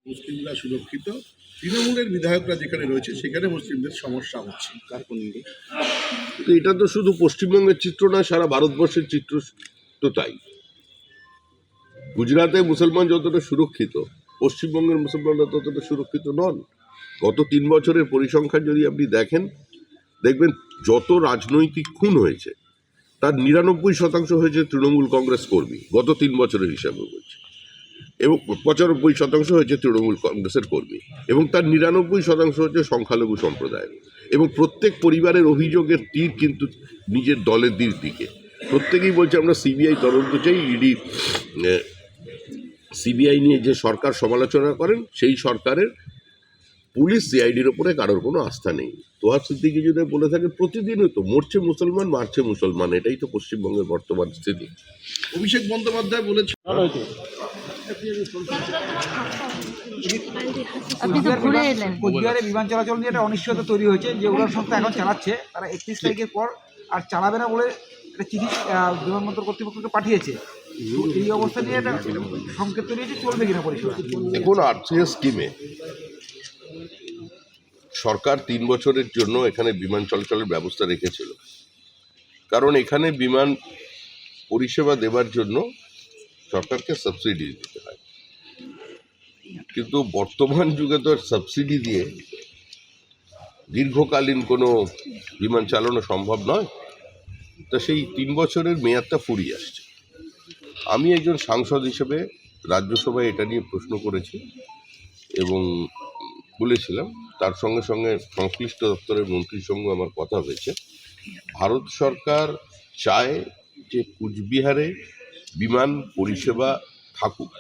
মুসলিমরা সুরক্ষিত, তৃণমূলের বিধায়করা যেখানে রয়েছে সেখানে মুসলিমদের সমস্যা হচ্ছে। তো এটা তো শুধু পশ্চিমবঙ্গের চিত্র না, সারা ভারতবর্ষের চিত্র তো তাই। গুজরাটে মুসলমান যতটা সুরক্ষিত, পশ্চিমবঙ্গের মুসলমানরা ততটা সুরক্ষিত নন। গত 3 বছরের পরিসংখ্যান যদি আপনি দেখেন, দেখবেন যত রাজনৈতিক খুন হয়েছে তার 99% হয়েছে তৃণমূল কংগ্রেস কর্মী, গত 3 বছরের হিসাবে বলছে, এবং 95% হয়েছে তৃণমূল কংগ্রেসের কর্মী, এবং তার 99% হচ্ছে সংখ্যালঘু সম্প্রদায়ের। এবং প্রত্যেক পরিবারের অভিযোগের তীর কিন্তু নিজের দলের দিকে। প্রত্যেকেই বলছে আমরা সিবিআই তদন্ত চাই। ইডি সিবিআই নিয়ে যে সরকার সমালোচনা করেন, সেই সরকারের পুলিশ সিআইডির ওপরে কারোর কোনো আস্থা নেই। তোহার সিদ্দিকী যদি বলে থাকে প্রতিদিনই তো মরছে মুসলমান, মারছে মুসলমান, এটাই তো পশ্চিমবঙ্গের বর্তমান স্থিতি। অভিষেক বন্দ্যোপাধ্যায় বলেছে কোচবিহারে বিমান চলাচল নিয়ে একটা অনিশ্চয়তা তৈরি হয়েছে, যে উড়ান সংস্থা এখন চালাচ্ছে তারা 31 তারিখের পর আর চালাবে না বলে একটা চিঠি বিমানবন্দর কর্তৃপক্ষকে পাঠিয়েছে। এই অবস্থা নিয়ে একটা সংকেত তৈরি হয়েছে, চলবে কিনা পরিষেবা? এখন আরসিএস স্কিমে সরকার 3 বছরের জন্য এখানে বিমান চলাচলের ব্যবস্থা রেখেছিল, কারণ এখানে বিমান পরিষেবা দেওয়ার জন্য সরকারকে সাবসিডি দিতে হয়। কিন্তু বর্তমান যুগে তো সাবসিডি দিয়ে দীর্ঘকালীন কোনো বিমান চালানো সম্ভব নয়। তা সেই 3 বছরের মেয়াদটা ফুরিয়ে আসছে। আমি একজন সাংসদ হিসেবে রাজ্যসভায় এটা নিয়ে প্রশ্ন করেছি এবং বলেছিলাম, তার সঙ্গে সঙ্গে সংশ্লিষ্ট দপ্তরের মন্ত্রীর সঙ্গে আমার কথা হয়েছে। ভারত সরকার চায় যে কুচবিহারে বিমান পরিষেবা থাকুক,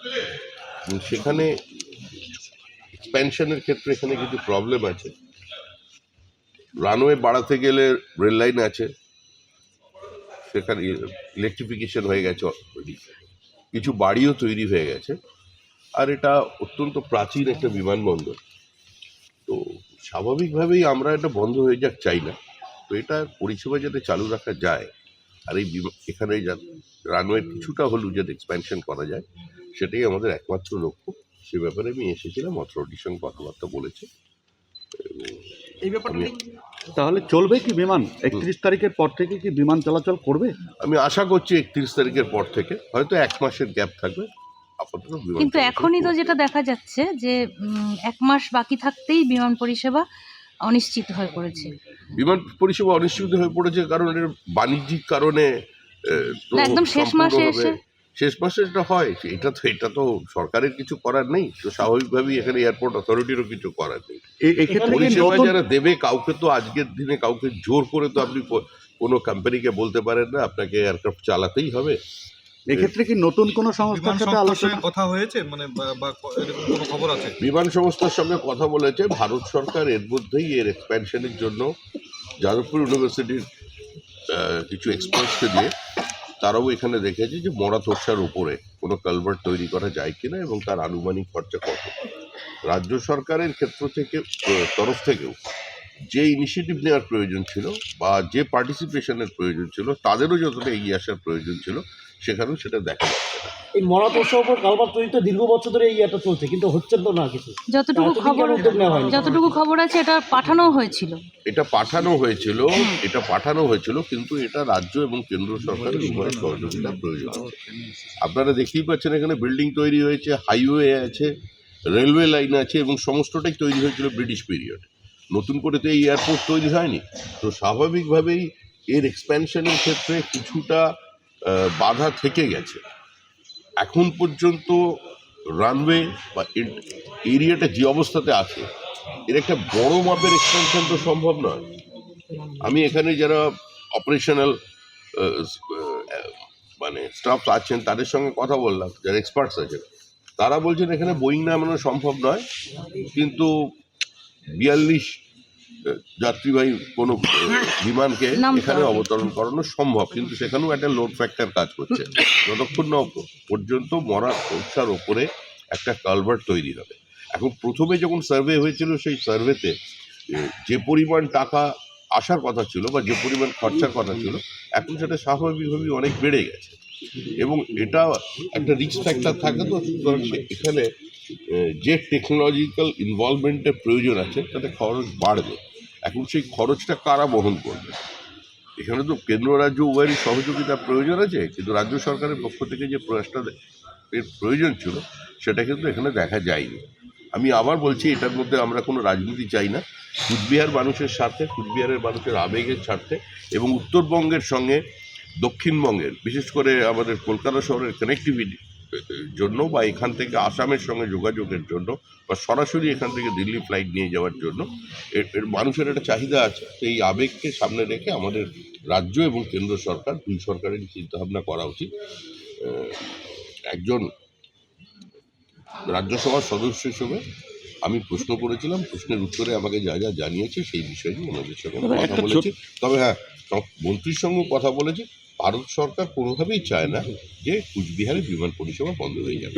সেখানে এক্সপ্যানশনের ক্ষেত্রে এখানে কিছু প্রবলেম আছে। রানওয়ে বাড়াতে গেলে রেল লাইন আছে, সেখানে ইলেকট্রিফিকেশন হয়ে গেছে, কিছু বাড়িও তৈরি হয়ে গেছে, আর এটা অত্যন্ত প্রাচীন একটা বিমানবন্দর। তো স্বাভাবিকভাবেই আমরা এটা বন্ধ হয়ে যাক চাই না। তো এটা পরিষেবা যাতে চালু রাখা যায়, আর এই এখানে রানওয়ে কিছুটা হলেও যাতে এক্সপ্যানশন করা যায়, সেটাই আমাদের একমাত্র লক্ষ্য। সে ব্যাপারে আমি এসেছিলাম, অথরিটির সঙ্গে কথাবার্তা বলেছি। এই ব্যাপারটা তাহলে চলবে কি বিমান? 31 তারিখের পর থেকে কি বিমান চলাচল করবে? আমি আশা করছি 31 তারিখের পর থেকে, হয়তো 1 মাসের গ্যাপ থাকবে। কিন্তু এখনই তো যেটা দেখা যাচ্ছে যে 1 মাস বাকি থাকতেই বিমান পরিষেবা অনিশ্চিত হয়ে পড়েছে। বিমান পরিষেবা অনিশ্চিত হয়ে পড়েছে কারণ এর বাণিজ্যিক কারণে একদম শেষ মাসে এসে এটা হয়। এটা তো সরকারের কিছু করার নেই। তো স্বাভাবিকভাবেই এখানে এয়ারপোর্ট অথরিটিরও কিছু করার নেই। পরিষেবা যারা দেবে, কাউকে তো আজকের দিনে কাউকে জোর করে তো আপনি কোনো কোম্পানিকে বলতে পারেন না আপনাকে এয়ারক্রাফট চালাতেই হবে। এক্ষেত্রে কি নতুন কোনো সংস্থার সাথে আলোচনা কথা হয়েছে, মানে বা এরকম কোনো খবর আছে? বিমান সংস্থার সঙ্গে কথা বলেছে ভারত সরকার। এর মধ্যেই এর এক্সপ্যানশনের জন্য যাদবপুর ইউনিভার্সিটির কিছু এক্সপার্টসকে দিয়ে তারাও এখানে দেখেছে যে মরা তোরসার উপরে কোনো কালভার্ট তৈরি করা যায় কিনা এবং তার আনুমানিক খরচা কত। রাজ্য সরকারের ক্ষেত্র থেকে তরফ থেকেও যে ইনিশিয়েটিভ নেওয়ার প্রয়োজন ছিল বা যে পার্টিসিপেশনের প্রয়োজন ছিল, তাদেরও যতটা এগিয়ে আসার প্রয়োজন ছিল, সেখানেও সেটা দেখা যাচ্ছে না। এই মরা তোষার উপর কালভার্ট তৈরিতে দীর্ঘ বছর ধরে এই এটা চলছে, কিন্তু হচ্ছে তো না কিছু। যতটুকু খবর আছে এটা পাঠানো হয়েছিল, কিন্তু এটা রাজ্য এবং কেন্দ্র সরকারের উভয় সহযোগিতা প্রয়োজন আছে। আপনারা দেখতেই পাচ্ছেন এখানে বিল্ডিং তৈরি হয়েছে, হাইওয়ে আছে, রেলওয়ে লাইন আছে, এবং সমস্তটাই তৈরি হয়েছিল ব্রিটিশ পিরিয়ডে। নতুন করে তো এই এয়ারপোর্ট তৈরি হয়নি। তো স্বাভাবিকভাবেই এর এক্সপ্যানশনের ক্ষেত্রে কিছুটা বাধা থেকে গেছে। এখন পর্যন্ত রানওয়ে বা এরিয়াটা যে অবস্থাতে আছে, এর একটা বড় মাপের এক্সপেনশন তো সম্ভব নয়। আমি এখানে যারা অপারেশনাল মানে স্টাফ আছেন তাদের সঙ্গে কথা বললাম, যারা এক্সপার্টস আছেন, তারা বলছেন এখানে বোয়িং নামানো সম্ভব নয়, কিন্তু 42 যাত্রীবাহী কোনো বিমানকে এখানে অবতরণ করানো সম্ভব, কিন্তু সেখানেও একটা লোড ফ্যাক্টর কাজ করছে। যতক্ষণ না পর্যন্ত মরা তোরসার ওপরে একটা কালভার্ট তৈরি হবে। এখন প্রথমে যখন সার্ভে হয়েছিল, সেই সার্ভেতে যে পরিমাণ টাকা আসার কথা ছিল বা যে পরিমাণ খরচার কথা ছিল, এখন সেটা স্বাভাবিকভাবেই অনেক বেড়ে গেছে এবং এটা একটা রিস্ক ফ্যাক্টর থাকে। তো সুতরাং এখানে যে টেকনোলজিক্যাল ইনভলভমেন্টের প্রয়োজন আছে তাতে খরচ বাড়বে। এখন সেই খরচটা কারা বহন করবে? এখানে তো কেন্দ্র রাজ্য উভয়েরই সহযোগিতা প্রয়োজন আছে, কিন্তু রাজ্য সরকারের পক্ষ থেকে যে প্রয়াসটা এর প্রয়োজন ছিল সেটা কিন্তু এখানে দেখা যায়নি। আমি আবার বলছি, এটার মধ্যে আমরা কোনো রাজনীতি চাই না। কুচবিহার মানুষের স্বার্থে, কুচবিহারের মানুষের আবেগের স্বার্থে এবং উত্তরবঙ্গের সঙ্গে দক্ষিণবঙ্গের, বিশেষ করে আমাদের কলকাতা শহরের কানেক্টিভিটি জন্য বা এখান থেকে আসামের সঙ্গে যোগাযোগের জন্য বা সরাসরি এখান থেকে দিল্লি ফ্লাইট নিয়ে যাওয়ার জন্য এর মানুষের একটা চাহিদা আছে। তো এই আবেগকে সামনে রেখে আমাদের রাজ্য এবং কেন্দ্র সরকার, দুই সরকারের চিন্তাভাবনা করা উচিত। একজন রাজ্যসভার সদস্য হিসেবে আমি প্রশ্ন করেছিলাম, প্রশ্নের উত্তরে আমাকে যা যা জানিয়েছে সেই বিষয়ে নিয়ে ওনাদের সঙ্গে কথা বলেছি। তবে হ্যাঁ, মন্ত্রীর সঙ্গেও কথা বলেছি। ভারত সরকার কোনোভাবেই চায় না যে কুচবিহারে বিমান পরিষেবা বন্ধ হয়ে যাবে।